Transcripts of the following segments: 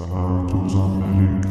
Santos Americanos.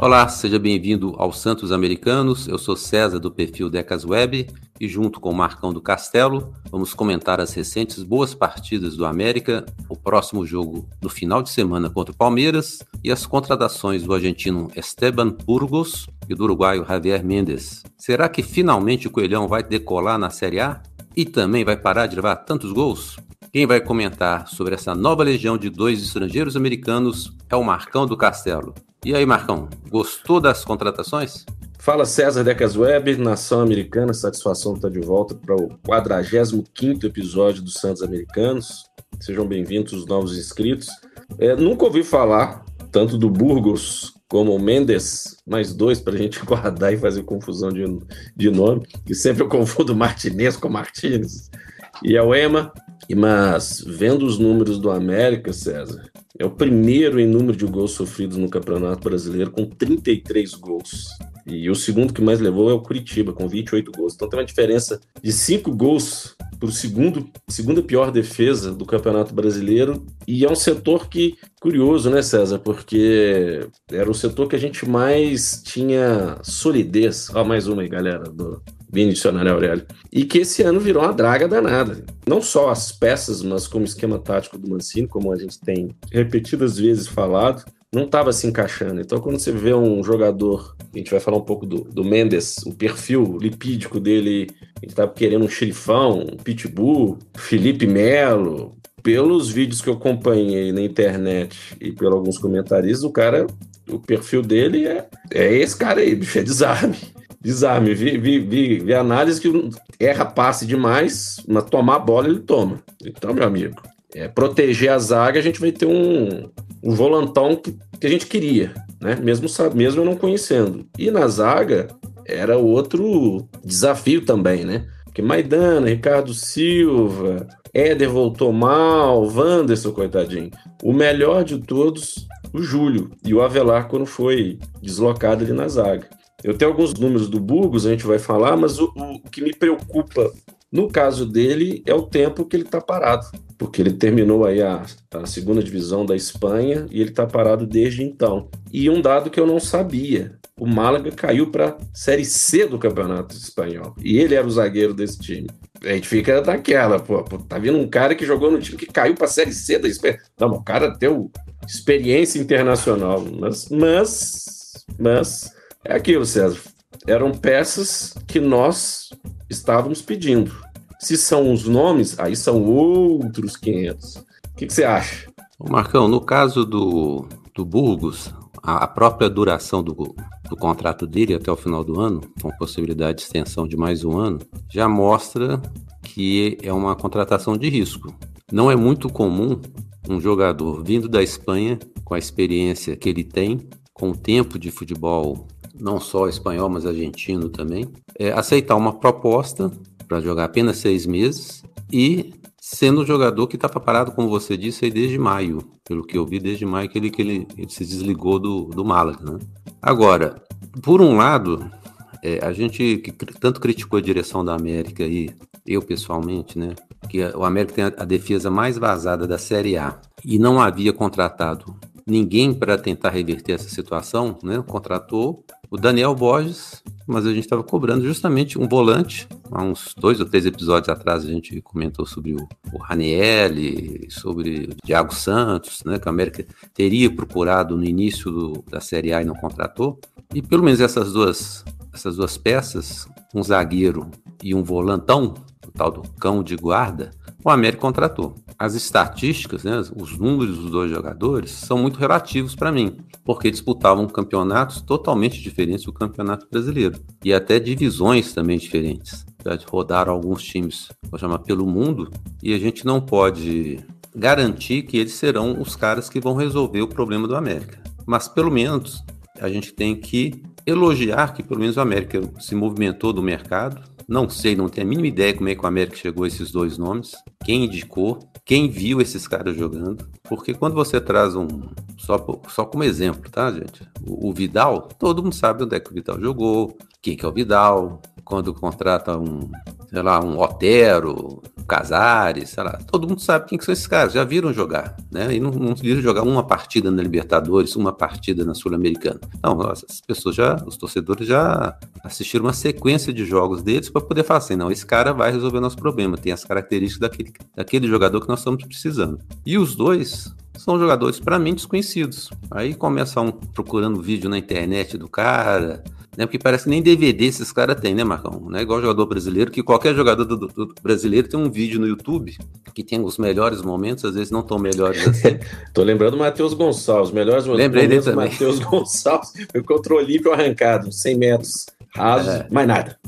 Olá, seja bem-vindo ao Santos Americanos. Eu sou César do perfil Decas Web e junto com o Marcão do Castelo vamos comentar as recentes boas partidas do América, o próximo jogo no final de semana contra o Palmeiras e as contratações do argentino Esteban Burgos e do uruguaio Javier Mendes. Será que finalmente o Coelhão vai decolar na Série A e também vai parar de levar tantos gols? Quem vai comentar sobre essa nova legião de 2 estrangeiros americanos é o Marcão do Castelo. E aí, Marcão, gostou das contratações? Fala César Decas Web, Nação Americana, satisfação estar de volta para o 45º episódio do Santos Americanos. Sejam bem-vindos os novos inscritos. Nunca ouvi falar tanto do Burgos como o Mendes, mais dois para a gente guardar e fazer confusão de nome, que sempre eu confundo Martinez com Martínez e é o Ema. Mas vendo os números do América, César, é o primeiro em número de gols sofridos no Campeonato Brasileiro, com 33 gols. E o segundo que mais levou é o Curitiba, com 28 gols. Então tem uma diferença de 5 gols para o segunda pior defesa do Campeonato Brasileiro. E é um setor que, curioso, né, César? Porque era o setor que a gente mais tinha solidez. Ó, mais uma aí, galera, do Vini Dicionário Aurélio. E que esse ano virou uma draga danada. Não só as peças, mas como esquema tático do Mancini, como a gente tem repetidas vezes falado, não estava se encaixando. Então, quando você vê um jogador, a gente vai falar um pouco do Mendes, o perfil lipídico dele, ele estava querendo um xerifão, um pitbull, Felipe Melo. Pelos vídeos que eu acompanhei na internet e por alguns comentaristas, o perfil dele é esse cara aí, bicho, é desarme. Desarme, vi análise que erra passe demais, mas tomar a bola ele toma. Então, meu amigo, proteger a zaga, a gente vai ter um volantão que a gente queria, né? Mesmo eu não conhecendo. E na zaga era outro desafio também, né? Porque Maidana, Ricardo Silva, Éder voltou mal, Wanderson, coitadinho. O melhor de todos, o Júlio e o Avelar quando foi deslocado ali na zaga. Eu tenho alguns números do Burgos, a gente vai falar, mas o que me preocupa no caso dele é o tempo que ele está parado, porque ele terminou aí a segunda divisão da Espanha e ele está parado desde então. E um dado que eu não sabia, o Málaga caiu para a Série C do Campeonato Espanhol e ele era o zagueiro desse time. A gente fica daquela, tá vindo um cara que jogou no time que caiu para a Série C da Espanha. Não, o cara deu experiência internacional, mas é aquilo, César. Eram peças que nós estávamos pedindo. Se são os nomes, aí são outros 500. O que você acha? Marcão, no caso do Burgos, a própria duração do contrato dele até o final do ano, com possibilidade de extensão de mais um ano, já mostra que é uma contratação de risco. Não é muito comum um jogador vindo da Espanha, com a experiência que ele tem, com o tempo de futebol não só espanhol, mas argentino também, aceitar uma proposta para jogar apenas 6 meses e sendo um jogador que estava parado, como você disse, aí desde maio, pelo que eu vi, desde maio que ele se desligou do Málaga, né? Agora, por um lado, a gente que tanto criticou a direção da América e eu pessoalmente, né, que o América tem a defesa mais vazada da Série A e não havia contratado ninguém para tentar reverter essa situação, né? Contratou o Daniel Borges, mas a gente estava cobrando justamente um volante. Há uns 2 ou 3 episódios atrás a gente comentou sobre o Ranieri, sobre o Thiago Santos, né? Que a América teria procurado no início da Série A e não contratou. E pelo menos essas duas peças, um zagueiro e um volantão, o tal do cão de guarda, o América contratou. As estatísticas, né, os números dos dois jogadores são muito relativos para mim, porque disputavam campeonatos totalmente diferentes do Campeonato Brasileiro e até divisões também diferentes. Rodaram alguns times, vou chamar, pelo mundo, e a gente não pode garantir que eles serão os caras que vão resolver o problema do América. Mas pelo menos a gente tem que elogiar que pelo menos o América se movimentou do mercado. Não sei, não tenho a mínima ideia como é que o América chegou a esses 2 nomes, quem indicou, quem viu esses caras jogando, porque quando você traz só como exemplo, tá, gente? O Vidal, todo mundo sabe onde é que o Vidal jogou, quem que é o Vidal, quando contrata um Otero, Casares, sei lá, todo mundo sabe quem que são esses caras, já viram jogar, né? E não viram jogar uma partida na Libertadores, uma partida na Sul-Americana. Não, as pessoas os torcedores já assistiram uma sequência de jogos deles para poder falar assim, não, esse cara vai resolver nosso problema, tem as características daquele jogador que nós estamos precisando. E os dois são jogadores para mim desconhecidos. Aí começa procurando vídeo na internet do cara, né? Porque parece que nem DVD esses caras têm, né, Marcão? Não é igual jogador brasileiro, que qualquer jogador do brasileiro tem um vídeo no YouTube que tem os melhores momentos, às vezes não tão melhores assim. Tô lembrando do Matheus Gonçalves, melhores Lembrei momentos dele do também. Matheus Gonçalves, foi contra o Olímpio arrancado, 100 metros rasos, mais nada.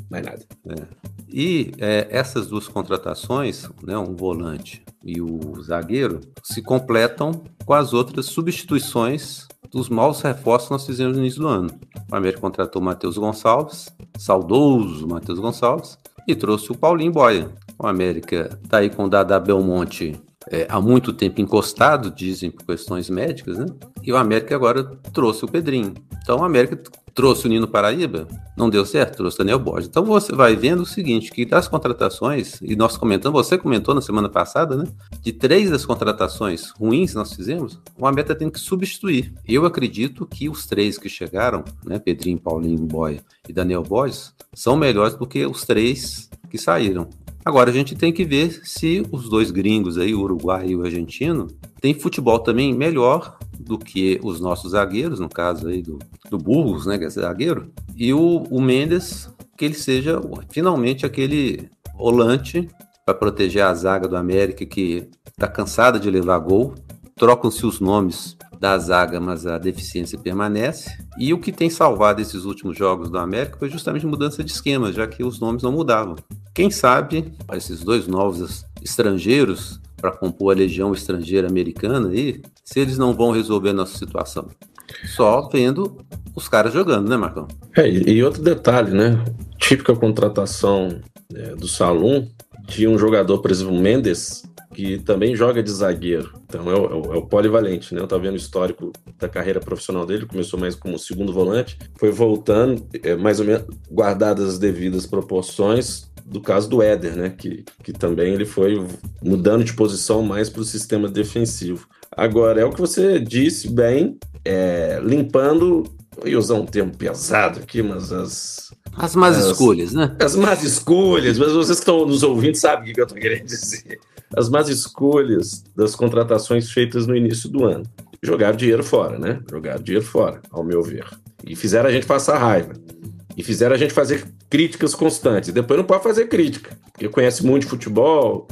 E essas duas contratações, né, um volante e o zagueiro, se completam com as outras substituições dos maus reforços que nós fizemos no início do ano. O América contratou o Matheus Gonçalves, saudoso Matheus Gonçalves, e trouxe o Paulinho Boia. O América está aí com o Dada Belmonte há muito tempo encostado, dizem por questões médicas, né? E o América agora trouxe o Pedrinho. Então o América trouxe o Nino Paraíba, não deu certo, trouxe o Daniel Borges. Então você vai vendo o seguinte, que das contratações, e nós comentamos, você comentou na semana passada, né? De 3 das contratações ruins que nós fizemos, o América tem que substituir. Eu acredito que os 3 que chegaram, né? Pedrinho, Paulinho, Boia e Daniel Borges, são melhores do que os 3 que saíram. Agora a gente tem que ver se os 2 gringos aí, o Uruguai e o argentino, têm futebol também melhor do que os nossos zagueiros, no caso aí do Burgos, né, que é zagueiro, e o Mendes, que ele seja finalmente aquele volante para proteger a zaga do América, que está cansada de levar gol. Trocam-se os nomes da zaga, mas a deficiência permanece. E o que tem salvado esses últimos jogos do América foi justamente mudança de esquema, já que os nomes não mudavam. Quem sabe esses 2 novos estrangeiros para compor a legião estrangeira americana aí, se eles não vão resolver a nossa situação. Só vendo os caras jogando, né, Marcão? E outro detalhe, né? Típica contratação do Salum de um jogador, por exemplo, o Mendes, que também joga de zagueiro. Então é o polivalente, né? Eu tava vendo o histórico da carreira profissional dele, começou mais como segundo volante, foi voltando, mais ou menos guardadas as devidas proporções, do caso do Éder, né? Que também ele foi mudando de posição mais para o sistema defensivo. Agora, é o que você disse bem, limpando, eu ia usar um termo pesado aqui, mas as más escolhas, né? As más escolhas, mas vocês que estão nos ouvindo sabem o que eu estou querendo dizer. As más escolhas das contratações feitas no início do ano. Jogaram dinheiro fora, né? Jogaram dinheiro fora, ao meu ver. E fizeram a gente passar raiva. E fizeram a gente fazer críticas constantes. Depois não pode fazer crítica, porque conhece muito de futebol,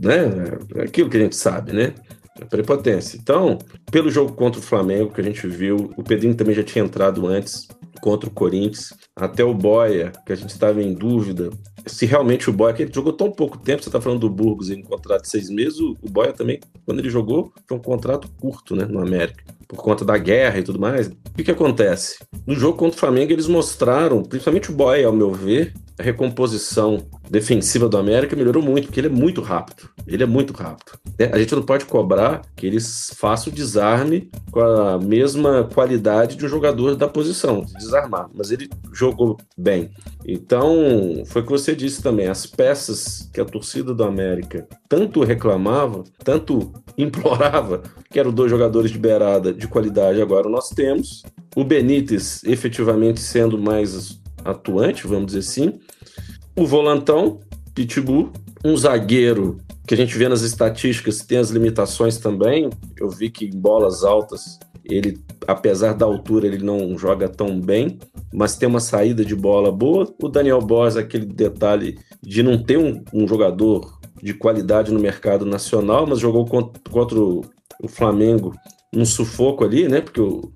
né? É aquilo que a gente sabe, né? A prepotência. Então, pelo jogo contra o Flamengo que a gente viu, o Pedrinho também já tinha entrado antes contra o Corinthians, até o Boia, que a gente estava em dúvida se realmente o Boia, que ele jogou tão pouco tempo, você está falando do Burgos em um contrato de 6 meses, o Boia também, quando ele jogou, foi um contrato curto, né, no América, por conta da guerra e tudo mais. O que acontece? No jogo contra o Flamengo, eles mostraram, principalmente o Boia, ao meu ver, a recomposição defensiva do América melhorou muito, porque ele é muito rápido. Ele é muito rápido. A gente não pode cobrar que eles façam o desarme com a mesma qualidade de um jogador da posição, de desarmar. Mas ele jogou bem. Então, foi o que você disse também. As peças que a torcida do América tanto reclamava, tanto implorava, que eram 2 jogadores de beirada de qualidade, agora nós temos. O Benítez efetivamente sendo mais atuante, vamos dizer assim. O volantão, Pitbull, um zagueiro que a gente vê nas estatísticas tem as limitações também. Eu vi que em bolas altas ele, apesar da altura, ele não joga tão bem, mas tem uma saída de bola boa. O Daniel Borges, aquele detalhe de não ter um jogador de qualidade no mercado nacional, mas jogou contra o Flamengo num sufoco ali, né? Porque o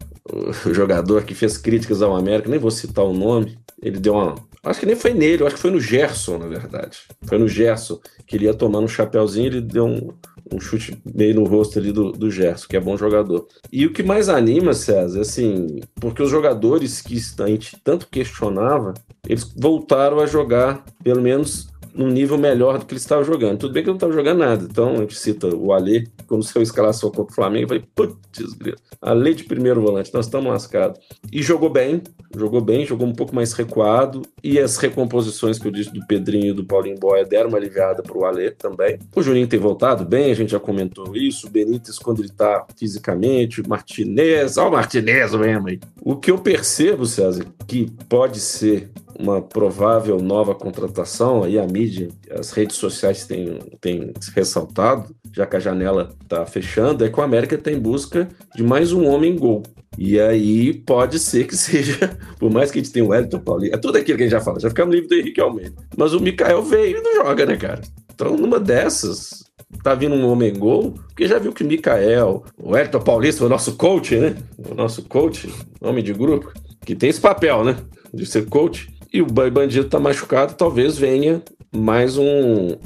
jogador que fez críticas ao América, nem vou citar o nome, ele deu uma... Acho que nem foi nele, acho que foi no Gerson, na verdade. Foi no Gerson, que ele ia tomando um chapéuzinho, ele deu um chute meio no rosto ali do Gerson, que é bom jogador. E o que mais anima, César, assim, porque os jogadores que a gente tanto questionava, eles voltaram a jogar, pelo menos num nível melhor do que ele estava jogando. Tudo bem que ele não estava jogando nada. Então, a gente cita o Alê, quando saiu a escalação contra o Flamengo, eu falei, putz, grilo, Alê de primeiro volante, nós estamos lascados. E jogou bem, jogou um pouco mais recuado, e as recomposições que eu disse do Pedrinho e do Paulinho Boia deram uma aliviada para o Alê também. O Juninho tem voltado bem, a gente já comentou isso, o Benítez quando ele está fisicamente, o Martinez, olha o Martinez mesmo aí. O que eu percebo, César, que pode ser uma provável nova contratação, aí a mídia, as redes sociais têm ressaltado, já que a janela está fechando, é que o América está em busca de mais um homem-gol. E aí pode ser que seja, por mais que a gente tenha o Wellington Paulinho, é tudo aquilo que a gente já fala, já ficamos livre do Henrique Almeida. Mas o Mikael veio e não joga, né, cara? Então, numa dessas, tá vindo um homem-gol, porque já viu que o Mikael, o Wellington Paulista, o nosso coach, né? O nosso coach, homem de grupo, que tem esse papel, né? De ser coach. E o Bandido tá machucado, talvez venha mais um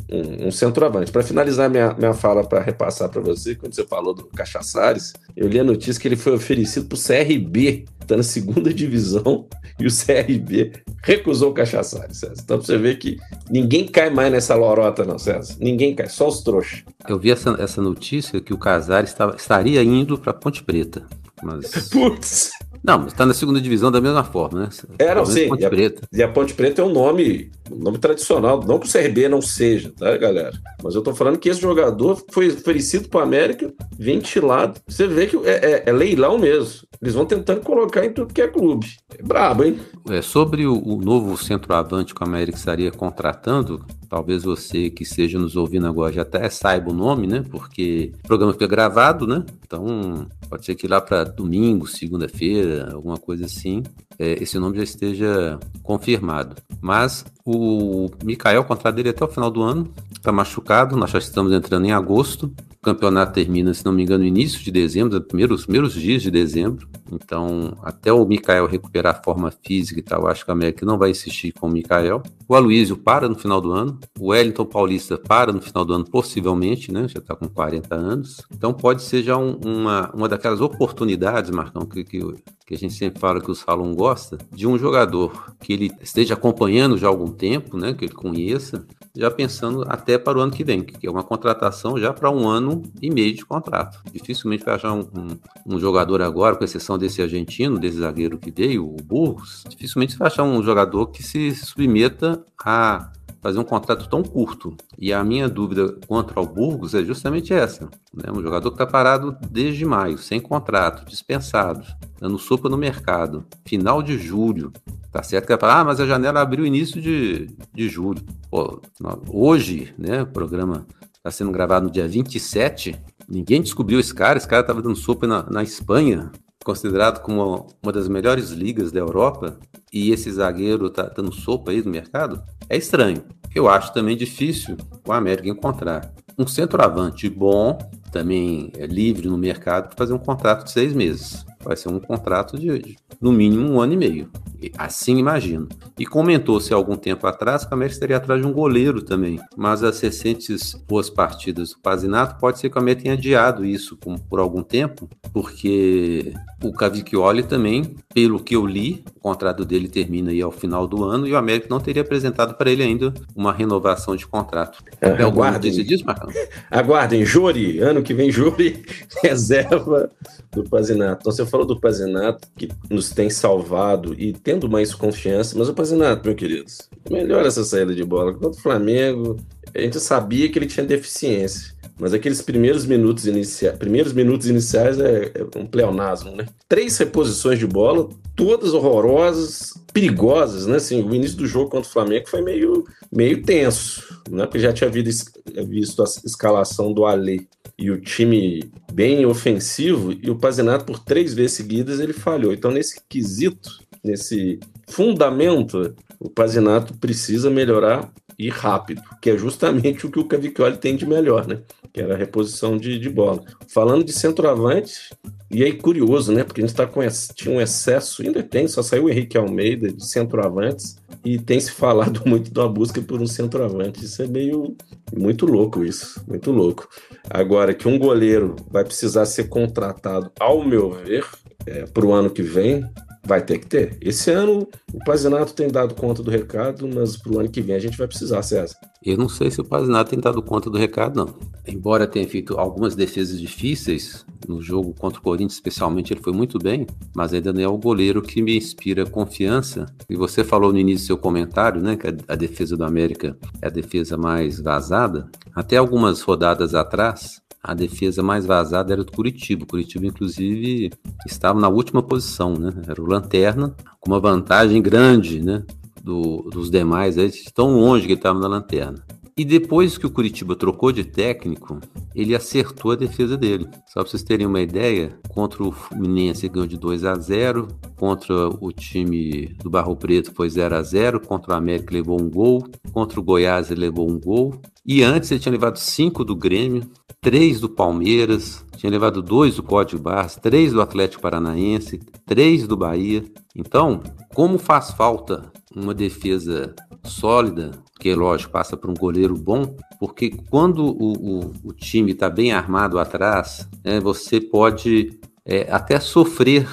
centroavante. Para finalizar minha fala, para repassar para você, quando você falou do Cachaçares, eu li a notícia que ele foi oferecido para o CRB, está na segunda divisão, e o CRB recusou o Cachaçares, César. Então você vê que ninguém cai mais nessa lorota não, César. Ninguém cai, só os trouxas. Eu vi essa notícia que o Casares estaria indo para Ponte Preta. Mas... Putz! Não, mas está na segunda divisão da mesma forma, né? Não, sim. Ponte Preta. E a Ponte Preta é um nome tradicional. Não que o CRB não seja, tá, galera? Mas eu tô falando que esse jogador foi oferecido para o América, ventilado. Você vê que é leilão mesmo. Eles vão tentando colocar em tudo que é clube. É brabo, hein? Sobre o novo centroavante que o América estaria contratando, talvez você que esteja nos ouvindo agora já até saiba o nome, né? Porque o programa fica gravado, né? Então, pode ser que lá para domingo, segunda-feira, alguma coisa assim, esse nome já esteja confirmado. Mas o Mikael, o contrato dele até o final do ano, está machucado, nós já estamos entrando em agosto. O campeonato termina, se não me engano, no início de dezembro, os primeiros dias de dezembro. Então, até o Mikael recuperar a forma física e tal, acho que a América não vai insistir com o Mikael. O Aloysio para no final do ano. O Wellington Paulista para no final do ano, possivelmente, né? Já está com 40 anos. Então, pode ser já uma daquelas oportunidades, Marcão, que a gente sempre fala que o Salom gosta, de um jogador que ele esteja acompanhando já há algum tempo, né? Que ele conheça, já pensando até para o ano que vem, que é uma contratação já para 1 ano e meio de contrato. Dificilmente vai achar um jogador agora, com exceção desse argentino, desse zagueiro que veio, o Burgos, dificilmente vai achar um jogador que se submeta a fazer um contrato tão curto. E a minha dúvida quanto ao Burgos é justamente essa, né? Um jogador que está parado desde maio, sem contrato, dispensado, dando sopa no mercado, final de julho. Tá certo que vai falar, mas a janela abriu início de julho. Pô, hoje, né, o programa está sendo gravado no dia 27, ninguém descobriu esse cara estava dando sopa na Espanha, considerado como uma das melhores ligas da Europa, e esse zagueiro tá dando sopa aí no mercado, é estranho. Eu acho também difícil o América encontrar um centroavante bom, também livre no mercado, para fazer um contrato de 6 meses. Vai ser um contrato de no mínimo 1 ano e meio. Assim imagino. E comentou-se há algum tempo atrás que o América estaria atrás de um goleiro também. Mas as recentes boas partidas do Pazinato, pode ser que o América tenha adiado isso por algum tempo, porque o Cavicchioli também, pelo que eu li, o contrato dele termina aí ao final do ano e o América não teria apresentado para ele ainda uma renovação de contrato. Aguardem disso, Marcão? Aguardem, Jori, ano que vem Jori, reserva do Pazinato. Então você falou do Pazinato, que nos tem salvado e tendo mais confiança, mas o Pazinato, meu querido, melhor essa saída de bola. Contra o Flamengo, a gente sabia que ele tinha deficiência, mas aqueles primeiros minutos iniciais é um pleonasmo, né? 3 reposições de bola, todas horrorosas, perigosas, né? Assim, o início do jogo contra o Flamengo foi meio tenso, né? Porque já tinha visto a escalação do Alê e o time bem ofensivo, e o Pazinato por 3 vezes seguidas ele falhou. Então, nesse quesito, nesse fundamento, o Pazinato precisa melhorar e rápido, que é justamente o que o Cavicchioli tem de melhor, né? Que era a reposição de bola. Falando de centroavante, e aí curioso, né? Porque a gente tinha um excesso, ainda tem, só saiu o Henrique Almeida de centroavantes, e tem se falado muito da busca por um centroavante. Isso é muito louco isso, muito louco. Agora, que um goleiro vai precisar ser contratado, ao meu ver, para o ano que vem, Vai ter que ter. Esse ano o Pazinato tem dado conta do recado, mas pro ano que vem a gente vai precisar, César. Eu não sei se o Pazinato tem dado conta do recado, não. Embora tenha feito algumas defesas difíceis, no jogo contra o Corinthians especialmente ele foi muito bem, mas ainda não é o goleiro que me inspira confiança. E você falou no início do seu comentário, né, que a defesa do América é a defesa mais vazada. Até algumas rodadas atrás, a defesa mais vazada era do Curitiba. O Curitiba, inclusive, estava na última posição, né? Era o lanterna, com uma vantagem grande, né, dos demais, aí, tão longe que ele estava na lanterna. E depois que o Curitiba trocou de técnico, ele acertou a defesa dele. Só para vocês terem uma ideia, contra o Fluminense ganhou de 2-0, contra o time do Barro Preto foi 0-0, contra o América levou um gol, contra o Goiás ele levou um gol, e antes ele tinha levado 5 do Grêmio, 3 do Palmeiras, tinha levado 2 do Código de Barras, 3 do Atlético Paranaense, 3 do Bahia. Então, como faz falta uma defesa sólida, que lógico passa por um goleiro bom, porque quando o time está bem armado atrás, você pode até sofrer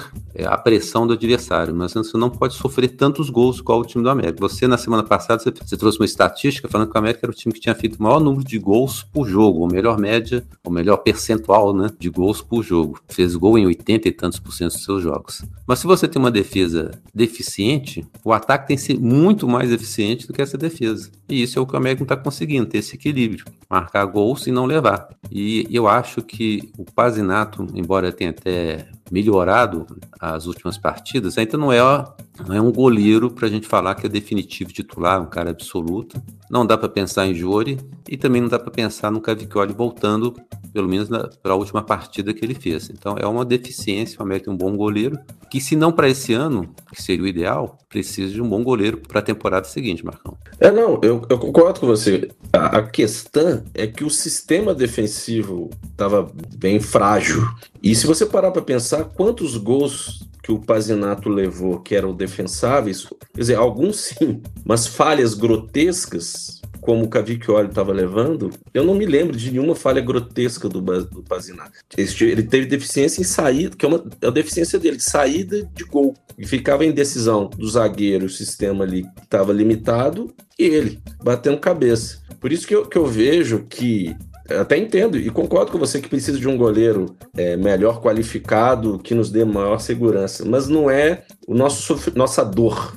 a pressão do adversário, mas você não pode sofrer tantos gols igual o time do América. Você, na semana passada, você trouxe uma estatística falando que o América era o time que tinha feito o maior número de gols por jogo, a melhor média, o melhor percentual, né, de gols por jogo. Fez gol em 80 e tantos % dos seus jogos. Mas se você tem uma defesa deficiente, o ataque tem que ser muito mais eficiente do que essa defesa. E isso é o que o América não está conseguindo, ter esse equilíbrio. Marcar gols e não levar. E eu acho que o Pazinato, embora tenha até melhorado as últimas partidas, ainda não é um goleiro para a gente falar que é definitivo titular, um cara absoluto. Não dá para pensar em Jori e também não dá para pensar no Cavicchioli voltando, pelo menos para a última partida que ele fez. Então é uma deficiência, o América tem um bom goleiro, que se não para esse ano, que seria o ideal, precisa de um bom goleiro para a temporada seguinte, Marcão. Eu concordo com você. A questão é que o sistema defensivo estava bem frágil. E se você parar para pensar quantos gols que o Pazinato levou que eram defensáveis, quer dizer, alguns sim, mas falhas grotescas, como o Cavicchioli estava levando, eu não me lembro de nenhuma falha grotesca do Pazinato. Ele teve deficiência em saída, que é a deficiência dele, de saída de gol. E ficava em decisão do zagueiro, o sistema ali estava limitado, e ele, batendo cabeça. Por isso que eu vejo que, até entendo e concordo com você que precisa de um goleiro melhor qualificado, que nos dê maior segurança, mas não é nossa dor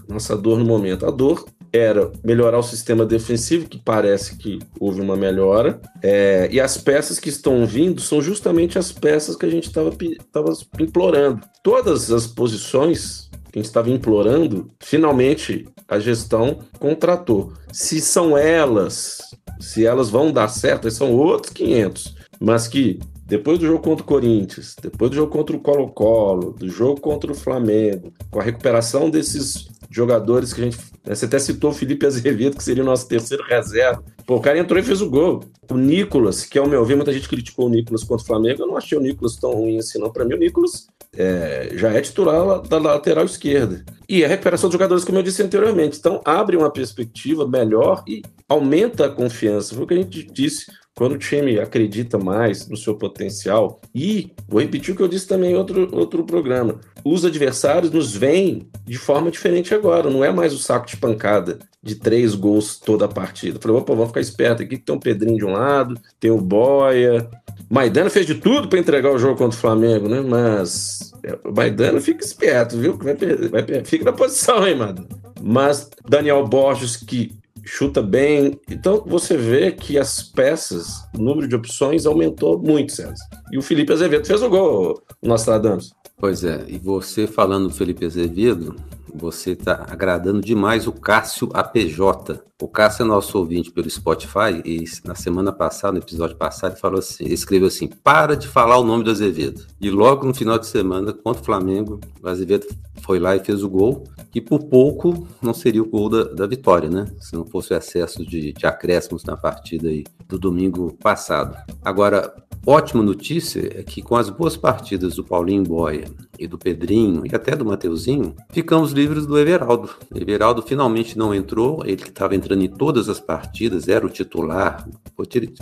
no momento. A dor era melhorar o sistema defensivo, que parece que houve uma melhora, e as peças que estão vindo são justamente as peças que a gente estava implorando. Todas as posições que a gente estava implorando, finalmente a gestão contratou. Se elas vão dar certo, são outros 500, mas que depois do jogo contra o Corinthians, depois do jogo contra o Colo-Colo, do jogo contra o Flamengo, com a recuperação desses jogadores que a gente... Você até citou o Felipe Azevedo, que seria o nosso terceiro reserva. Pô, o cara entrou e fez o gol. O Nicolas, que ao meu ver, muita gente criticou o Nicolas contra o Flamengo, eu não achei o Nicolas tão ruim assim, não. Para mim, o Nicolas já é titular da lateral esquerda. E a recuperação dos jogadores, como eu disse anteriormente. Então, abre uma perspectiva melhor e aumenta a confiança. Foi o que a gente disse. Quando o time acredita mais no seu potencial, e vou repetir o que eu disse também em outro programa, os adversários nos veem de forma diferente agora, não é mais o saco de pancada de 3 gols toda a partida. Falei, opa, vamos ficar esperto aqui, que tem um Pedrinho de um lado, tem o Boia, Maidana fez de tudo para entregar o jogo contra o Flamengo, né? Mas o Maidana fica esperto, viu? Fica na posição, hein, mano? Mas Daniel Borges, que chuta bem. Então você vê que as peças, o número de opções aumentou muito, César. E o Felipe Azevedo fez o gol, o Nostradamus. Pois é, e você falando do Felipe Azevedo, você está agradando demais o Cássio APJ. O Cássio é nosso ouvinte pelo Spotify e na semana passada, no episódio passado, ele escreveu assim, para de falar o nome do Azevedo. E logo no final de semana, contra o Flamengo, o Azevedo foi lá e fez o gol, que por pouco não seria o gol da vitória, né? Se não fosse o excesso de acréscimos na partida aí do domingo passado. Agora, ótima notícia é que com as boas partidas do Paulinho Boia e do Pedrinho e até do Mateuzinho, ficamos livres do Everaldo. O Everaldo finalmente não entrou, ele que estava entrando em todas as partidas, era o titular,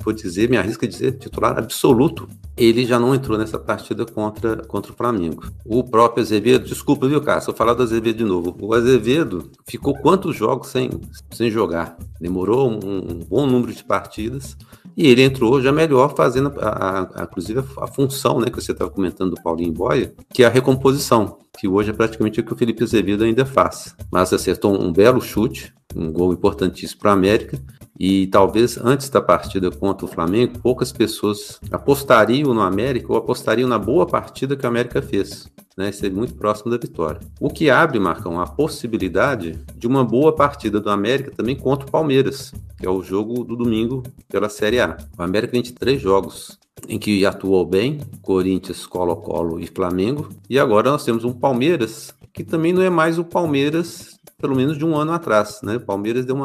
vou dizer, me arrisco a dizer, titular absoluto. Ele já não entrou nessa partida contra o Flamengo. O próprio Azevedo, desculpa, viu, Cássio, vou falar do Azevedo de novo. O Azevedo ficou quantos jogos sem jogar? Demorou um bom número de partidas. E ele entrou já melhor, fazendo inclusive a função, né, que você estava comentando do Paulinho Boia, que é a recomposição, que hoje é praticamente o que o Felipe Azevedo ainda faz. Mas acertou um belo chute, um gol importantíssimo para a América, e talvez antes da partida contra o Flamengo, poucas pessoas apostariam no América ou apostariam na boa partida que a América fez. Né, esteve muito próximo da vitória. O que abre, Marcão, a possibilidade de uma boa partida do América também contra o Palmeiras, que é o jogo do domingo pela Série A. O América tem 3 jogos em que atuou bem, Corinthians, Colo-Colo e Flamengo, e agora nós temos um Palmeiras que também não é mais o Palmeiras, pelo menos de um ano atrás, né? O Palmeiras deu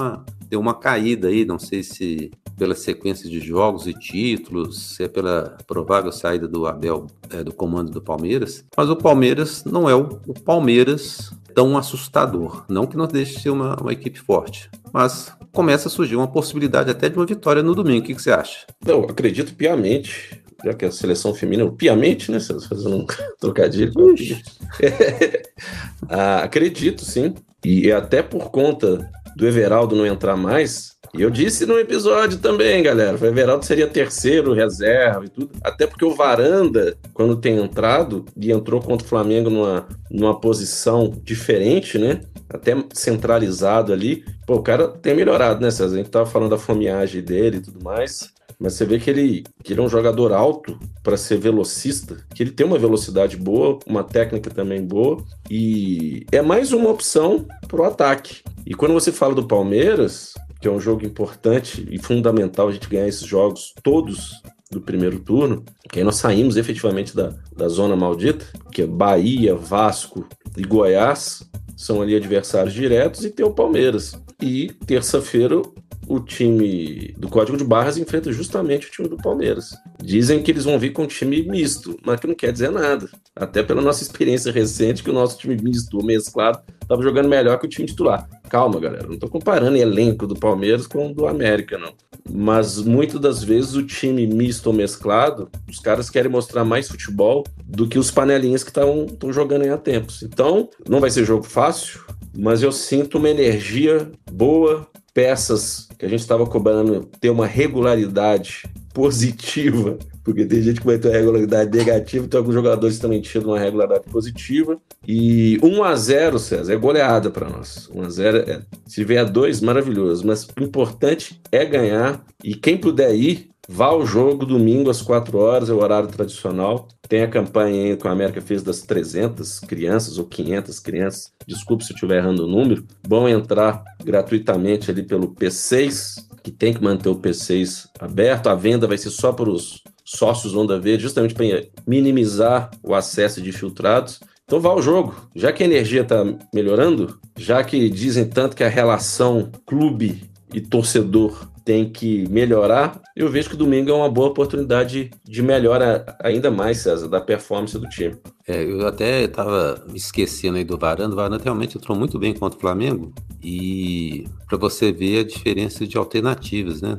uma caída aí, não sei se pela sequência de jogos e títulos, se é pela provável saída do Abel do comando do Palmeiras, mas o Palmeiras não é o Palmeiras tão assustador, não que não deixe de ser uma equipe forte, mas começa a surgir uma possibilidade até de uma vitória no domingo. O que você acha? Eu acredito piamente, já que a seleção feminina, piamente, né, fazendo um trocadilho. Acredito, sim, e até por conta do Everaldo não entrar mais. E eu disse no episódio também, galera, o Everaldo seria terceiro, reserva e tudo. Até porque o Varanda, quando tem entrado, e entrou contra o Flamengo numa posição diferente, né? Até centralizado ali. Pô, o cara tem melhorado, né, César? A gente tava falando da fomeagem dele e tudo mais. Mas você vê que ele é um jogador alto para ser velocista, que ele tem uma velocidade boa, uma técnica também boa, e é mais uma opção pro ataque. E quando você fala do Palmeiras, que é um jogo importante e fundamental a gente ganhar esses jogos todos do primeiro turno, que aí nós saímos efetivamente da zona maldita, que é Bahia, Vasco e Goiás, são ali adversários diretos, e tem o Palmeiras. E terça-feira o time do Código de Barras enfrenta justamente o time do Palmeiras. Dizem que eles vão vir com um time misto, mas que não quer dizer nada. Até pela nossa experiência recente, que o nosso time misto, ou mesclado, estava jogando melhor que o time titular. Calma, galera, não estou comparando o elenco do Palmeiras com o do América, não. Mas muitas das vezes o time misto ou mesclado, os caras querem mostrar mais futebol do que os panelinhas que estão jogando aí há tempos. Então, não vai ser jogo fácil, mas eu sinto uma energia boa, peças que a gente estava cobrando ter uma regularidade positiva, porque tem gente que vai ter uma regularidade negativa, então alguns jogadores também tiram uma regularidade positiva. E 1-0, César, é goleada para nós. 1-0 se vier 2, maravilhoso, mas o importante é ganhar, e quem puder ir, vá ao jogo domingo às 4 horas, é o horário tradicional. Tem a campanha aí que a América fez das 300 crianças ou 500 crianças. Desculpe se eu estiver errando o número. Vão entrar gratuitamente ali pelo P6, que tem que manter o P6 aberto. A venda vai ser só para os sócios Onda Verde, justamente para minimizar o acesso de infiltrados. Então vá ao jogo. Já que a energia está melhorando, já que dizem tanto que a relação clube e torcedor tem que melhorar, eu vejo que domingo é uma boa oportunidade de melhora ainda mais, César, da performance do time. Eu até estava me esquecendo aí do Varanda. O Varanda realmente entrou muito bem contra o Flamengo, e para você ver a diferença de alternativas, né?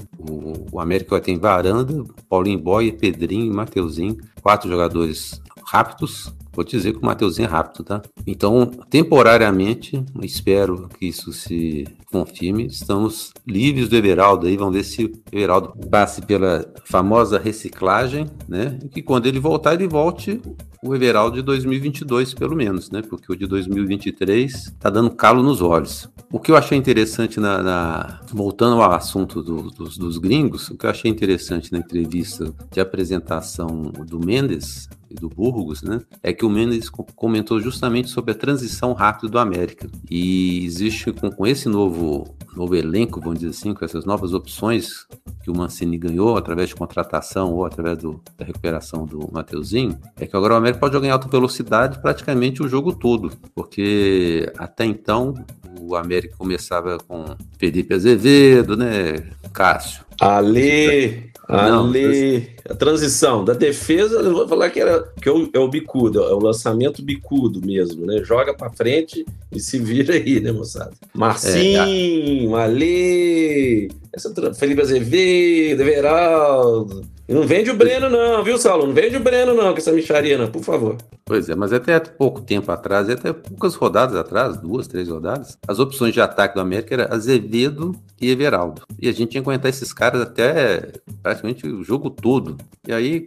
O América tem Varanda, Paulinho Boia, Pedrinho e Mateuzinho, 4 jogadores rápidos. Vou te dizer que o Mateuzinho é rápido, tá? Então, temporariamente, espero que isso se confirme, estamos livres do Everaldo aí. Vamos ver se o Everaldo passe pela famosa reciclagem, né? E que quando ele voltar, ele volte o Everaldo de 2022, pelo menos, né? Porque o de 2023 tá dando calo nos olhos. O que eu achei interessante voltando ao assunto dos gringos, o que eu achei interessante na entrevista de apresentação do Mendes e do Burgos, né, é que o Mendes comentou justamente sobre a transição rápida do América. E existe com esse novo elenco, vamos dizer assim, com essas novas opções que o Mancini ganhou através de contratação ou através da recuperação do Mateuzinho, é que agora o América pode jogar em alta velocidade praticamente o jogo todo, porque até então o América começava com Felipe Azevedo, né? Cássio. A transição da defesa, eu vou falar que é o bicudo, é o lançamento bicudo mesmo, né? Joga pra frente e se vira aí, né, moçada? Marcinho, Ale, Felipe Azevedo, Everaldo. E não vende o Breno não, viu, Saulo? Não vende o Breno não, com essa micharia não, por favor. Pois é, mas até pouco tempo atrás, até poucas rodadas atrás, 2, 3 rodadas, as opções de ataque do América eram Azevedo e Everaldo. E a gente tinha que aguentar esses caras até praticamente o jogo todo. E aí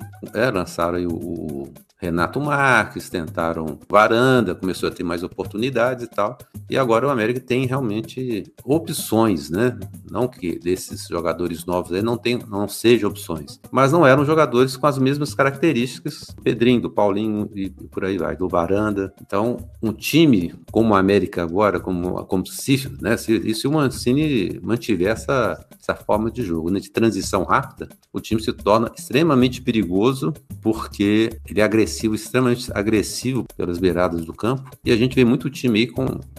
lançaram aí o Renato Marques, tentaram Varanda, começou a ter mais oportunidades e tal. E agora o América tem realmente opções, né? Não que desses jogadores novos aí não sejam opções, mas não eram jogadores com as mesmas características, Pedrinho, do Paulinho e por aí vai, do Varanda. Então, um time como o América agora, como se o Mancini mantiver essa forma de jogo, né, de transição rápida, o time se torna extremamente perigoso, porque ele é extremamente agressivo pelas beiradas do campo, e a gente vê muito time aí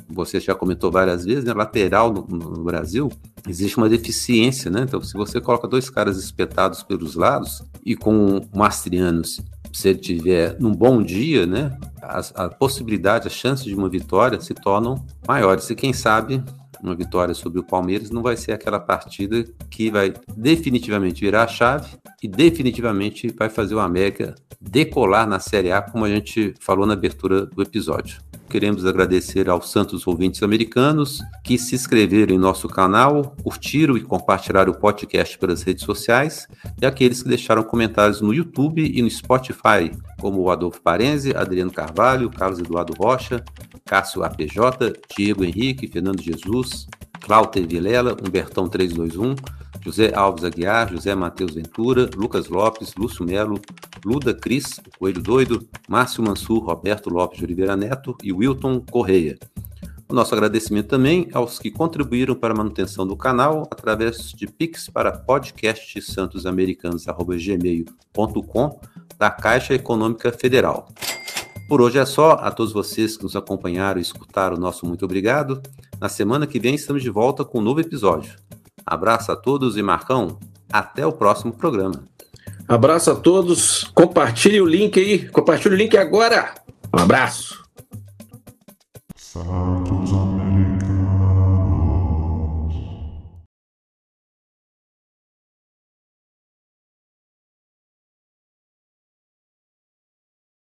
você já comentou várias vezes, né, lateral no Brasil, existe uma deficiência, né? Então, se você coloca 2 caras espetados pelos lados, e com o Mastriano, se ele tiver num bom dia, né, a possibilidade, a chance de uma vitória se tornam maiores, e quem sabe uma vitória sobre o Palmeiras não vai ser aquela partida que vai definitivamente virar a chave e definitivamente vai fazer o América decolar na Série A, como a gente falou na abertura do episódio. Queremos agradecer aos santos ouvintes americanos que se inscreveram em nosso canal, curtiram e compartilharam o podcast pelas redes sociais, e aqueles que deixaram comentários no YouTube e no Spotify, como o Adolfo Parenzi, Adriano Carvalho, Carlos Eduardo Rocha, Cássio APJ, Diego Henrique, Fernando Jesus, Cláudio Vilela, Humbertão 321, José Alves Aguiar, José Matheus Ventura, Lucas Lopes, Lúcio Melo, Luda Cris, Coelho Doido, Márcio Mansur, Roberto Lopes de Oliveira Neto e Wilton Correia. O nosso agradecimento também aos que contribuíram para a manutenção do canal através de Pix para podcastsantosamericanos@gmail.com da Caixa Econômica Federal. Por hoje é só. A todos vocês que nos acompanharam e escutaram, nosso muito obrigado. Na semana que vem estamos de volta com um novo episódio. Abraço a todos e Marcão, até o próximo programa. Abraço a todos, compartilhe o link agora. Um abraço. Santos